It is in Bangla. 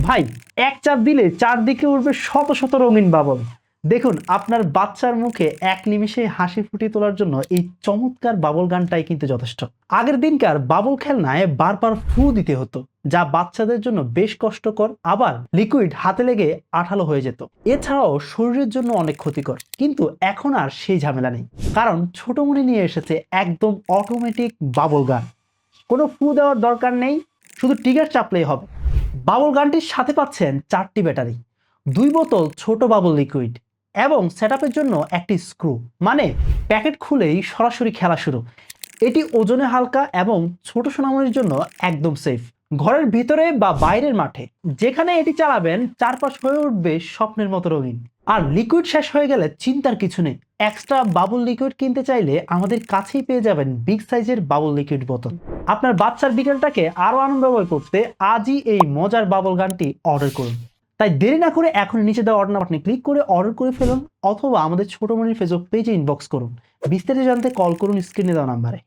ভাই, এক চাপ দিলে চারদিকে উঠবে শত শত রঙিন বাবল। দেখুন, আপনার বাচ্চার মুখে এক নিমিষে হাসি ফুটিয়ে তোলার জন্য এই চমৎকার বাবল গানটাই কিন্তু যথেষ্ট। আগের দিনকার বাবল খেলনায় বারবার ফু দিতে হতো, যা বাচ্চাদের জন্য বেশ কষ্টকর, আবার লিকুইড হাতে লেগে আঠালো হয়ে যেত। এছাড়াও শরীরের জন্য অনেক ক্ষতিকর। কিন্তু এখন আর সেই ঝামেলা নেই, কারণ ছোট মনি নিয়ে এসেছে একদম অটোমেটিক বাবল গান। কোনো ফু দেওয়ার দরকার নেই, শুধু ট্রিগার চাপলেই হবে। বাবল গানটির সাথে পাচ্ছেন 4টি ব্যাটারি, 2 বোতল ছোট বাবল লিকুইড এবং সেটআপের জন্য একটি স্ক্রু। মানে প্যাকেট খুলেই সরাসরি খেলা শুরু। এটি ওজনে হালকা এবং ছোট সোনামণির জন্য একদম সেফ। ঘরের ভিতরে বা বাইরের মাঠে যেখানে এটি চালাবেন, চারপাশ হয়ে উঠবে স্বপ্নের মতো রঙিন। আর লিকুইড শেষ হয়ে গেলে চিন্তার কিছু নেই। এক্সট্রা বাবল লিকুইড কিনতে চাইলে আমাদের কাছেই পেয়ে যাবেন বিগ সাইজের বাবল লিকুইড বোতল। আপনার বাচ্চার বিকেলটাকে আরো আনন্দময় করতে আজই এই মজার বাবল গানটি অর্ডার করুন। তাই দেরি না করে এখন নিচে দেওয়া অর্ডার বাটনে ক্লিক করে অর্ডার করে ফেলুন, অথবা আমাদের ছোট মনির ফেসবুক পেজে ইনবক্স করুন। বিস্তারিত জানতে কল করুন স্ক্রিনে দেওয়া নাম্বারে।